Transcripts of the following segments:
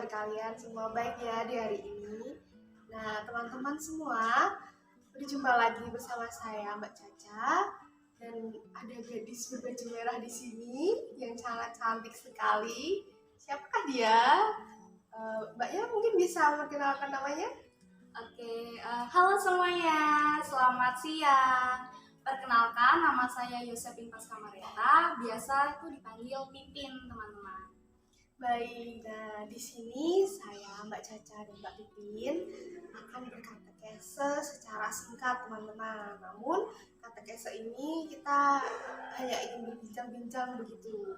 kalian semua baik ya di hari ini? Nah, teman-teman semua, berjumpa lagi bersama saya Mbak Caca dan ada gadis berbaju merah di sini yang sangat cantik sekali. Siapakah dia? Mbaknya mungkin bisa memperkenalkan namanya? Halo semuanya, selamat siang. Perkenalkan, nama saya Yosepin Paskamareta, biasa itu dipanggil Pipin, teman-teman. Baik, nah di sini saya Mbak Caca dan Mbak Pipin akan berkatekese secara singkat teman-teman. Namun katekese ini kita hanya ingin berbincang-bincang begitu.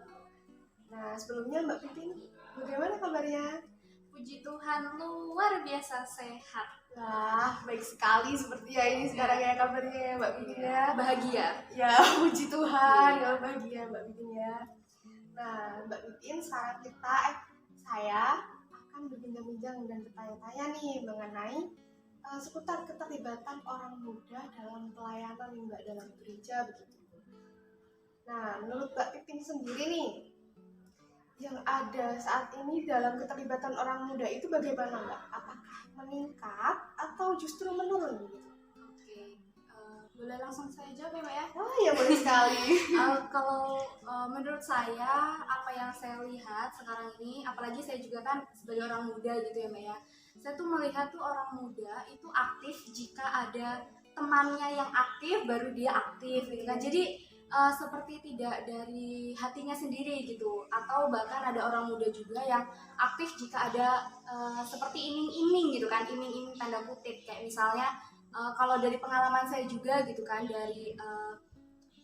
Nah sebelumnya Mbak Pipin, bagaimana kabarnya? Puji Tuhan, luar biasa sehat. Wah, baik sekali seperti ya ini sekarang ya kabarnya ya Mbak Pipin ya. Bahagia. Ya, puji Tuhan, ya bahagia Mbak Pipin ya. Nah, Mbak Pipin, saya akan berbincang-bincang dan bertanya-tanya nih mengenai seputar keterlibatan orang muda dalam pelayanan nih Mbak dalam gereja begitu. Nah, menurut Mbak Pipin sendiri nih, yang ada saat ini dalam keterlibatan orang muda itu bagaimana Mbak? Apakah meningkat atau justru menurun gitu? Boleh langsung saya jawab ya Mbak ya? Oh ya boleh sekali. Kalau menurut saya, apa yang saya lihat sekarang ini, apalagi saya juga kan sebagai orang muda gitu ya Mbak ya, saya tuh melihat tuh orang muda itu aktif jika ada temannya yang aktif, baru dia aktif gitu kan. Jadi seperti tidak dari hatinya sendiri gitu, atau bahkan ada orang muda juga yang aktif jika ada seperti iming-iming gitu kan, iming-iming tanda kutip, kayak misalnya kalau dari pengalaman saya juga gitu kan, dari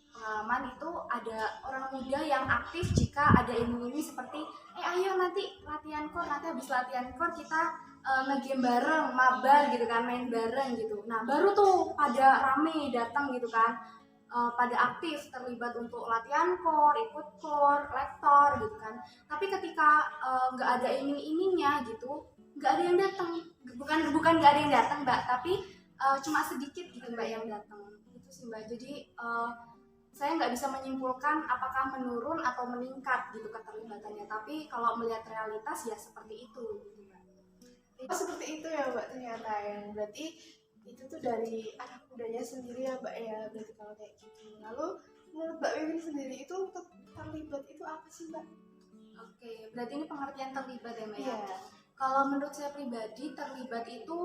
pengalaman itu ada orang muda yang aktif jika ada iming-iming seperti ayo nanti latihan core, nanti habis latihan core kita nge-game bareng, mabar gitu kan, main bareng gitu. Nah baru tuh pada rame datang gitu kan, pada aktif terlibat untuk latihan core, ikut core, lektor gitu kan. Tapi ketika nggak ada iming-imingnya gitu, nggak ada yang datang. Bukan nggak ada yang datang Mbak, tapi cuma sedikit gitu Mbak yang datang. Itu sih Mbak. Jadi saya nggak bisa menyimpulkan apakah menurun atau meningkat gitu keterlibatannya. Tapi kalau melihat realitas ya seperti itu gitu Mbak. Oh, seperti itu ya Mbak ternyata yang berarti itu tuh dari anak mudanya sendiri ya Mbak ya, berarti kalau kayak gitu. Lalu menurut Mbak Wiwin sendiri itu untuk terlibat itu apa sih Mbak? Oke, berarti ini pengertian terlibat ya Mbak ya? Iya. Kalau menurut saya pribadi, terlibat itu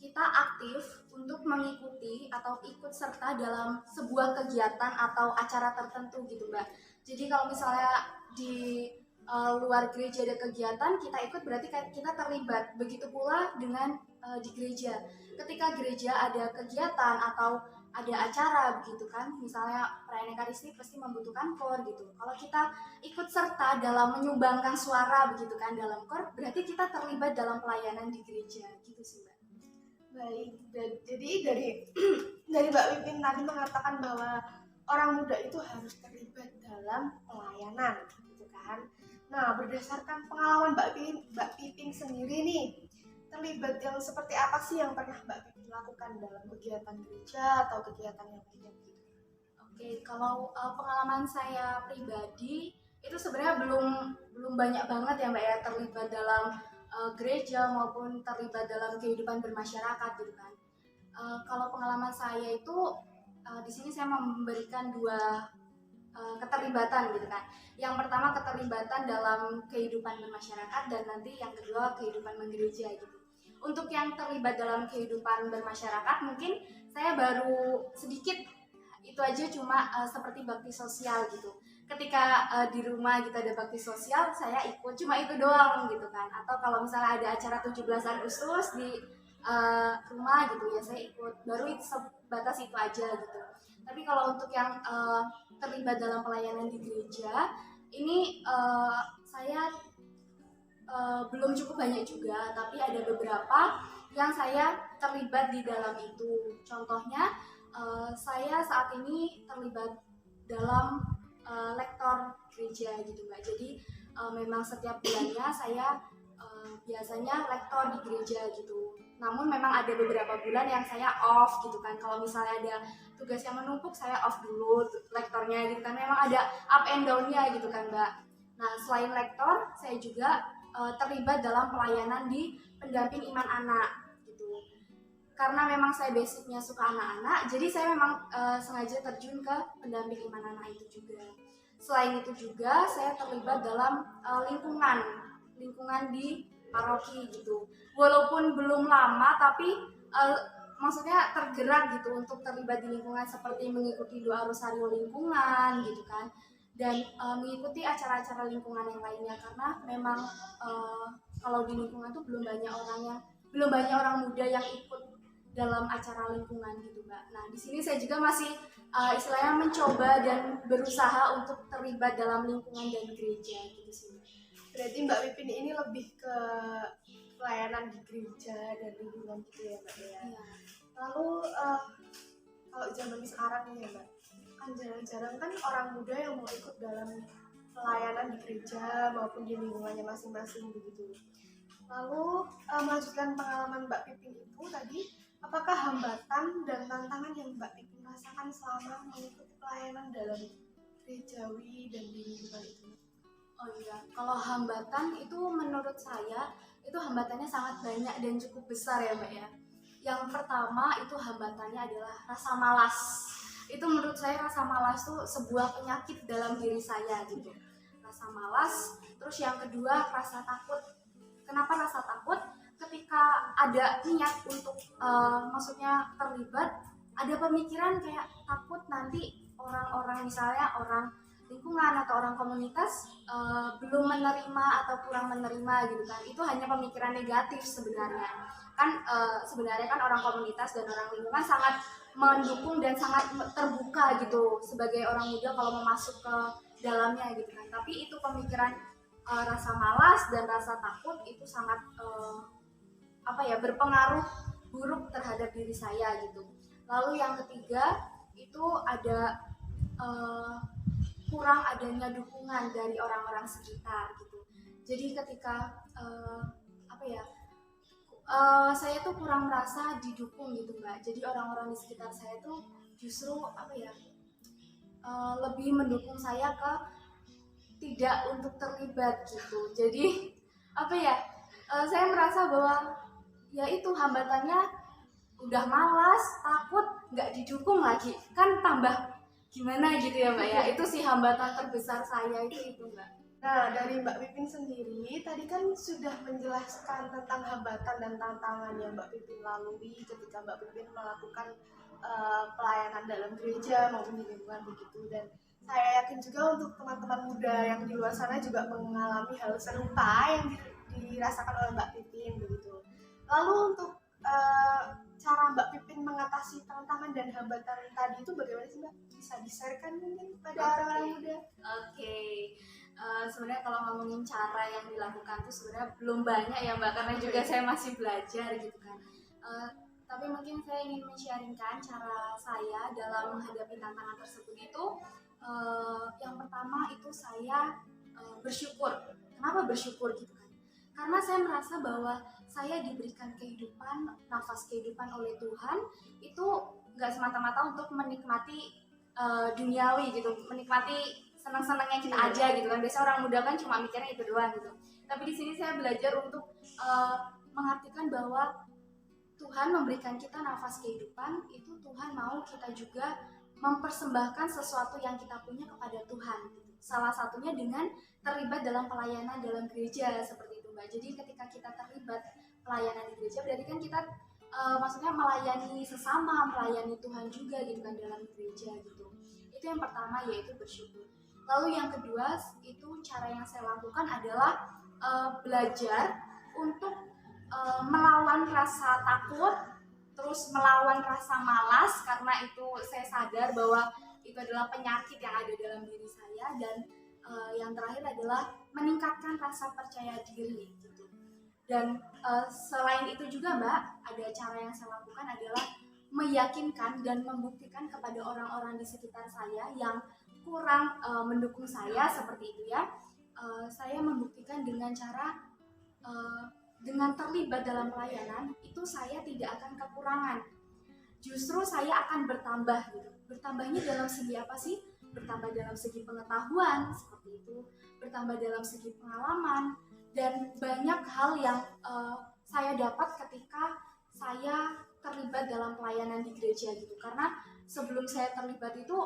kita aktif untuk mengikuti atau ikut serta dalam sebuah kegiatan atau acara tertentu gitu Mbak. Jadi kalau misalnya di luar gereja ada kegiatan, kita ikut berarti kita terlibat. Begitu pula dengan di gereja. Ketika gereja ada kegiatan atau ada acara begitu kan, misalnya perayaan Ekaristi pasti membutuhkan kor gitu. Kalau kita ikut serta dalam menyumbangkan suara begitu kan dalam kor, berarti kita terlibat dalam pelayanan di gereja gitu sih Mbak. Baik, jadi dari dari Mbak Wiwin tadi mengatakan bahwa orang muda itu harus terlibat dalam pelayanan gitu kan. Nah, berdasarkan pengalaman Mbak Pipin sendiri nih, terlibat yang seperti apa sih yang pernah Mbak Pipin lakukan dalam kegiatan gereja atau kegiatan yang lainnya gitu? Oke, kalau pengalaman saya pribadi itu sebenarnya belum banyak banget ya Mbak ya terlibat dalam gereja maupun terlibat dalam kehidupan bermasyarakat gitu kan. Kalau pengalaman saya itu di sini saya memberikan dua keterlibatan gitu kan. Yang pertama keterlibatan dalam kehidupan bermasyarakat dan nanti yang kedua kehidupan menggereja gitu. Untuk yang terlibat dalam kehidupan bermasyarakat mungkin saya baru sedikit, itu aja cuma seperti bakti sosial gitu. Ketika di rumah kita ada bakti sosial, saya ikut cuma itu doang gitu kan. Atau kalau misalnya ada acara 17 Agustus di rumah gitu ya saya ikut. Baru itu sebatas itu aja gitu. Tapi kalau untuk yang terlibat dalam pelayanan di gereja, ini saya belum cukup banyak juga, tapi ada beberapa yang saya terlibat di dalam itu. Contohnya saya saat ini terlibat dalam lektor gereja gitu Mbak. Jadi memang setiap bulannya saya biasanya lektor di gereja gitu. Namun memang ada beberapa bulan yang saya off gitu kan. Kalau misalnya ada tugas yang menumpuk saya off dulu lektornya gitu kan. Memang ada up and down-nya gitu kan Mbak. Nah selain lektor saya juga terlibat dalam pelayanan di pendamping iman anak gitu. Karena memang saya basicnya suka anak-anak, jadi saya memang sengaja terjun ke pendamping iman anak itu juga. Selain itu juga saya terlibat dalam lingkungan di paroki gitu. Walaupun belum lama, tapi maksudnya tergerak gitu untuk terlibat di lingkungan, seperti mengikuti doa rosario lingkungan gitu kan, dan mengikuti acara-acara lingkungan yang lainnya, karena memang kalau di lingkungan tuh belum banyak orang muda yang ikut dalam acara lingkungan gitu Mbak. Nah di sini saya juga masih istilahnya mencoba dan berusaha untuk terlibat dalam lingkungan dan gereja gitu sih. Berarti Mbak Pipin ini lebih ke pelayanan di gereja dan lingkungan gitu ya Mbak ya. Iya. Lalu kalau zaman sekarang nih ya Mbak, kan jarang-jarang kan orang muda yang mau ikut dalam pelayanan di gereja maupun di lingkungannya masing-masing begitu. Lalu melanjutkan pengalaman Mbak Pipin itu tadi, apakah hambatan dan tantangan yang Mbak Pipin rasakan selama mengikuti pelayanan dalam gerejawi dan di lingkungan itu? Oh iya, kalau hambatan itu menurut saya itu hambatannya sangat banyak dan cukup besar ya Mbak ya. Yang pertama itu hambatannya adalah rasa malas. Itu menurut saya rasa malas itu sebuah penyakit dalam diri saya gitu. Rasa malas, terus yang kedua rasa takut. Kenapa rasa takut? Ketika ada niat untuk maksudnya terlibat, ada pemikiran kayak takut nanti orang-orang, misalnya orang lingkungan atau orang komunitas belum menerima atau kurang menerima gitu kan. Itu hanya pemikiran negatif sebenarnya kan. Sebenarnya kan orang komunitas dan orang lingkungan sangat mendukung dan sangat terbuka gitu sebagai orang muda kalau mau masuk ke dalamnya gitu kan. Tapi itu pemikiran rasa malas dan rasa takut itu sangat berpengaruh buruk terhadap diri saya gitu. Lalu yang ketiga itu ada kurang adanya dukungan dari orang-orang sekitar gitu. Jadi ketika saya tuh kurang merasa didukung gitu Mbak. Jadi orang-orang di sekitar saya tuh justru lebih mendukung saya ke tidak untuk terlibat gitu. Jadi saya merasa bahwa ya itu hambatannya udah malas, takut, nggak didukung lagi, kan tambah gimana gitu ya Mbak ya. Itu sih hambatan terbesar saya itu Mbak. Nah, dari Mbak Pipin sendiri tadi kan sudah menjelaskan tentang hambatan dan tantangan yang Mbak Pipin lalui ketika Mbak Pipin melakukan pelayanan dalam gereja maupun di lingkungan begitu, dan saya yakin juga untuk teman-teman muda yang di luar sana juga mengalami hal serupa yang dirasakan oleh Mbak Pipin begitu. Lalu untuk cara Mbak Pipin mengatasi tantangan dan hambatan tadi itu bagaimana sih Mbak? Bisa di-sharekan mungkin pada orang-orang muda? Oke. Sebenarnya kalau ngomongin cara yang dilakukan tuh sebenarnya belum banyak ya Mbak, karena juga saya masih belajar gitu kan. Tapi mungkin saya ingin men-sharingkan cara saya dalam menghadapi tantangan tersebut itu. Yang pertama itu saya bersyukur. Kenapa bersyukur gitu kan? Karena saya merasa bahwa saya diberikan nafas kehidupan oleh Tuhan itu nggak semata-mata untuk menikmati duniawi gitu, menikmati senang-senangnya kita aja gitu kan. Biasanya orang muda kan cuma mikirnya itu doang gitu. Tapi di sini saya belajar untuk mengartikan bahwa Tuhan memberikan kita nafas kehidupan, itu Tuhan mau kita juga mempersembahkan sesuatu yang kita punya kepada Tuhan. Salah satunya dengan terlibat dalam pelayanan dalam gereja seperti itu Mbak. Jadi ketika kita terlibat pelayanan di gereja, berarti kan kita maksudnya melayani sesama, melayani Tuhan juga gitu kan dalam gereja gitu. Itu yang pertama, yaitu bersyukur. Lalu yang kedua itu cara yang saya lakukan adalah belajar untuk melawan rasa takut, terus melawan rasa malas, karena itu saya sadar bahwa itu adalah penyakit yang ada dalam diri saya. Dan yang terakhir adalah meningkatkan rasa percaya diri gitu. Dan selain itu juga Mbak, ada cara yang saya lakukan adalah meyakinkan dan membuktikan kepada orang-orang di sekitar saya yang kurang mendukung saya seperti itu ya. Saya membuktikan dengan cara dengan terlibat dalam pelayanan itu saya tidak akan kekurangan, justru saya akan bertambah gitu. Bertambahnya dalam segi apa sih? Bertambah dalam segi pengetahuan seperti itu, bertambah dalam segi pengalaman, dan banyak hal yang saya dapat ketika saya terlibat dalam pelayanan di gereja gitu. Karena sebelum saya terlibat itu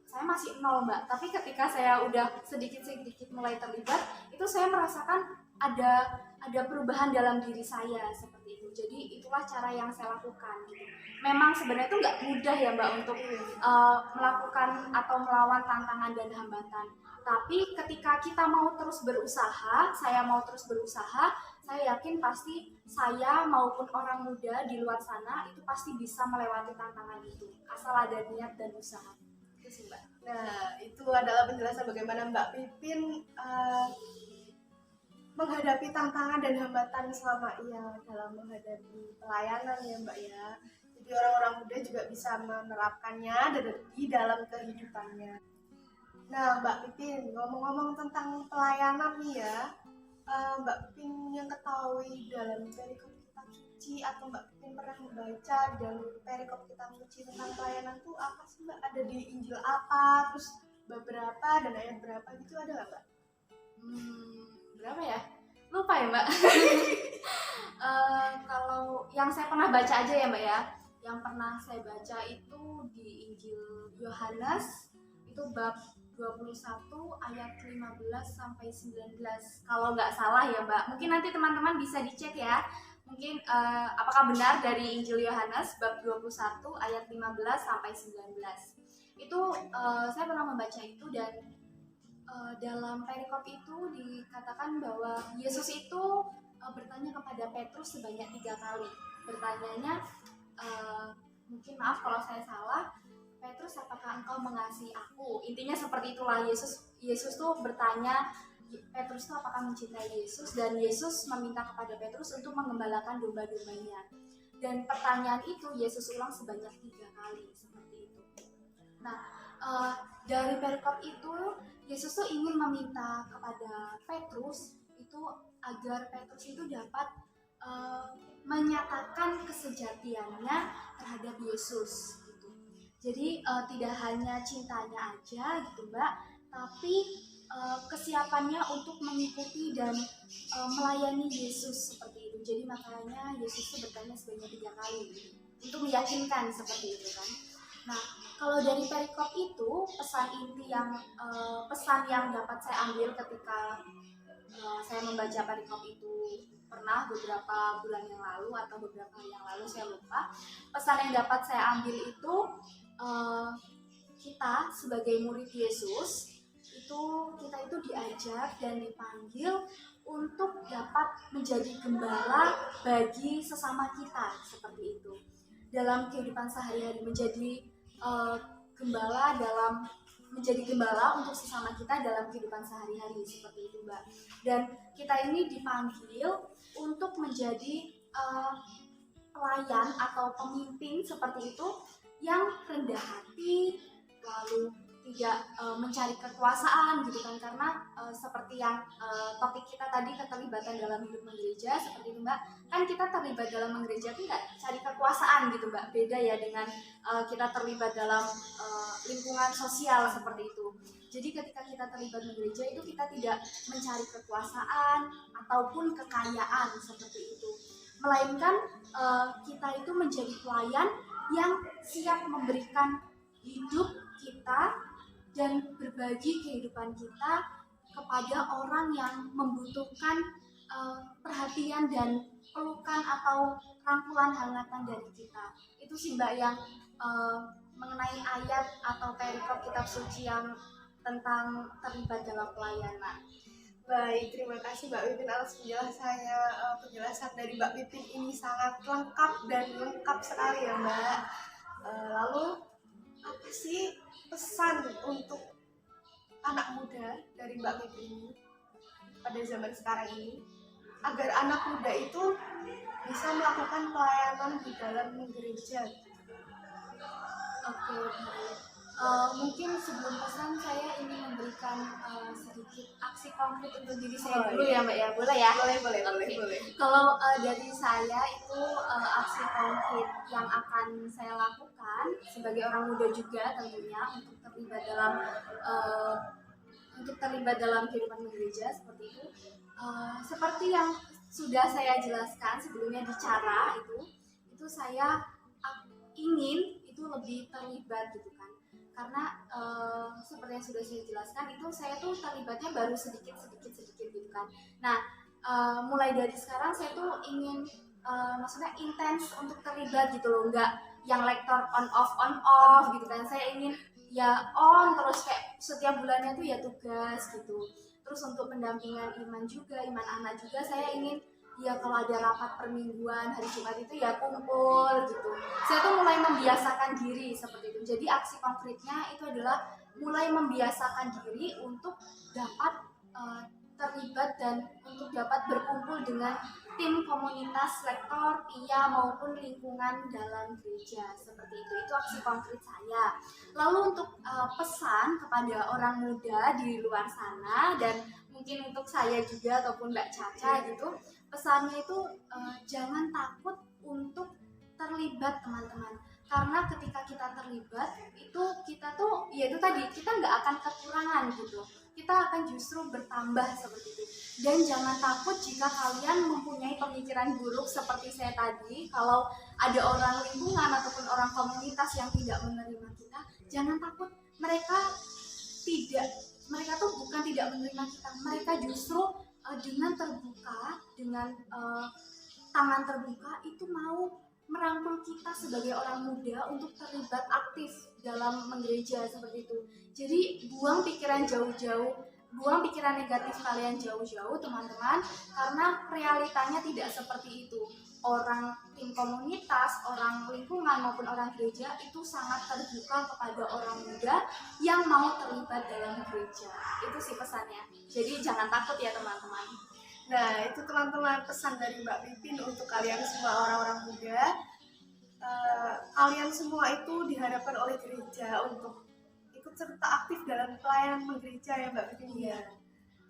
saya masih nol Mbak, tapi ketika saya udah sedikit-sedikit mulai terlibat, itu saya merasakan ada perubahan dalam diri saya seperti itu. Jadi itulah cara yang saya lakukan gitu. Memang sebenarnya itu nggak mudah ya Mbak untuk melakukan atau melawan tantangan dan hambatan. Tapi ketika kita mau terus berusaha, saya mau terus berusaha, saya yakin pasti saya maupun orang muda di luar sana itu pasti bisa melewati tantangan itu, asal ada niat dan usaha. Itu sih Mbak. Nah, itu adalah penjelasan bagaimana Mbak Pipin menghadapi tantangan dan hambatan selama ia dalam menghadapi pelayanan ya Mbak ya. Jadi orang-orang muda juga bisa menerapkannya di dalam kehidupannya. Nah Mbak Pipin, ngomong-ngomong tentang pelayanan nih ya, Mbak Pipin yang ketahui dalam perikop kitab suci atau Mbak Pipin pernah membaca di dalam perikop kitab suci tentang pelayanan tuh apa sih Mbak? Ada di Injil apa? Terus beberapa dan ayat berapa gitu ada nggak Mbak? Berapa ya? Lupa ya Mbak. Kalau yang saya pernah baca aja ya Mbak ya, yang pernah saya baca itu di Injil Yohanes itu bab 21 ayat 15 sampai 19 kalau nggak salah ya Mbak. Mungkin nanti teman-teman bisa dicek ya. Mungkin apakah benar dari Injil Yohanes bab 21 ayat 15 sampai 19. Itu saya pernah membaca itu dan dalam perikop itu dikatakan bahwa Yesus itu bertanya kepada Petrus sebanyak 3 kali. Bertanyanya, mungkin maaf kalau saya salah, Petrus apakah engkau mengasihi aku? Intinya seperti itulah. Yesus tuh bertanya Petrus tuh apakah mencintai Yesus, dan Yesus meminta kepada Petrus untuk mengembalakan domba-dombanya. Dan pertanyaan itu Yesus ulang sebanyak 3 kali seperti itu. Nah, dari perikop itu Yesus tuh ingin meminta kepada Petrus itu agar Petrus itu dapat menyatakan kesejatiannya terhadap Yesus gitu. Jadi tidak hanya cintanya aja gitu Mbak, tapi kesiapannya untuk mengikuti dan melayani Yesus seperti itu. Jadi makanya Yesus itu bertanya sebanyak 3 kali gitu, untuk meyakinkan seperti itu kan. Nah, kalau dari perikop itu pesan inti pesan yang dapat saya ambil ketika saya membaca perikop itu pernah beberapa bulan yang lalu atau beberapa hari yang lalu, saya lupa. Pesan yang dapat saya ambil itu kita sebagai murid Yesus kita itu diajak dan dipanggil untuk dapat menjadi gembala bagi sesama kita seperti itu. Dalam kehidupan sehari-hari menjadi menjadi gembala untuk sesama kita dalam kehidupan sehari-hari seperti itu Mbak. Dan kita ini dipanggil untuk menjadi pelayan atau pemimpin seperti itu yang rendah hati, lalu tidak mencari kekuasaan gitu kan, karena seperti yang topik kita tadi, keterlibatan dalam hidup menggereja seperti itu Mbak, kan kita terlibat dalam menggereja itu nggak cari kekuasaan gitu Mbak, beda ya dengan kita terlibat dalam lingkungan sosial seperti itu. Jadi ketika kita terlibat menggereja itu kita tidak mencari kekuasaan ataupun kekayaan seperti itu, melainkan kita itu menjadi pelayan yang siap memberikan hidup kita dan berbagi kehidupan kita kepada orang yang membutuhkan perhatian dan pelukan atau rangkulan hangatan dari kita. Itu sih Mbak yang mengenai ayat atau perikop kitab suci yang tentang terlibat dalam pelayanan. Baik, terima kasih Mbak Pipin atas penjelasannya. Penjelasan dari Mbak Pipin ini sangat lengkap dan lengkap sekali ya Mbak. Lalu apa sih pesan untuk anak muda dari Mbak Pipin ini pada zaman sekarang ini agar anak muda itu bisa melakukan pelayanan di dalam gereja? Oke, baik. Mungkin sebelum pesan saya ingin memberikan sedikit aksi konkret untuk diri saya dulu ya Mbak ya, boleh ya? Boleh. Kalau dari saya itu aksi konkret yang akan saya lakukan sebagai orang muda juga tentunya untuk terlibat dalam kehidupan gereja seperti itu. Seperti yang sudah saya jelaskan sebelumnya di cara itu saya ingin itu lebih terlibat gitu kan, karena seperti yang sudah saya jelaskan itu saya tuh terlibatnya baru sedikit gitu kan. Nah, mulai dari sekarang saya tuh ingin maksudnya intens untuk terlibat gitu loh, nggak yang lektor on off gitu kan. Saya ingin ya on terus, kayak setiap bulannya tuh ya tugas gitu. Terus untuk pendampingan iman anak juga saya ingin ya kalau ada rapat permingguan hari Jumat itu ya kumpul gitu. Saya tuh mulai membiasakan diri seperti itu. Jadi aksi konkretnya itu adalah mulai membiasakan diri untuk dapat terlibat dan untuk dapat berkumpul dengan tim komunitas lektor, PIA maupun lingkungan dalam gereja seperti itu. Itu aksi konkret saya. Lalu untuk pesan kepada orang muda di luar sana dan mungkin untuk saya juga ataupun Mbak Caca gitu, pesannya itu jangan takut untuk terlibat teman-teman, karena ketika kita terlibat itu kita tuh ya itu tadi kita nggak akan kekurangan gitu, kita akan justru bertambah seperti itu. Dan jangan takut jika kalian mempunyai pemikiran buruk seperti saya tadi, kalau ada orang lingkungan ataupun orang komunitas yang tidak menerima kita, jangan takut. Mereka tuh bukan tidak menerima kita, mereka justru dengan terbuka, dengan tangan terbuka itu mau merangkul kita sebagai orang muda untuk terlibat aktif dalam menggereja seperti itu. Jadi buang pikiran jauh-jauh, buang pikiran negatif kalian jauh-jauh teman-teman, karena realitanya tidak seperti itu. Orang tim komunitas, orang lingkungan maupun orang gereja itu sangat terbuka kepada orang muda yang mau terlibat dalam gereja. Itu sih pesannya. Jadi jangan takut ya teman-teman. Nah, itu teman-teman pesan dari Mbak Pipin untuk kalian semua orang-orang muda. Kalian semua itu diharapkan oleh gereja untuk ikut serta aktif dalam pelayanan menggereja ya Mbak Pipin ya.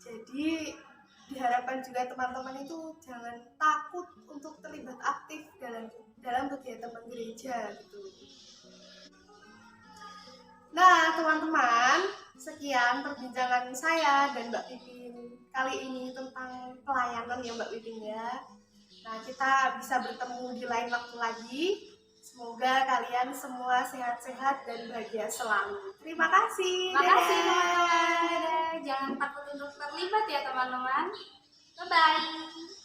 Jadi diharapkan juga teman-teman itu jangan takut untuk terlibat aktif dalam kegiatan menggereja gitu. Nah, teman-teman, sekian perbincangan saya dan Mbak Pipin kali ini tentang pelayanan ya Mbak Pipin ya. Nah, kita bisa bertemu di lain waktu lagi. Semoga kalian semua sehat-sehat dan bahagia selalu. Terima kasih. Terima kasih Dadah. teman-teman. Jangan takut untuk terlibat ya teman-teman. Bye-bye.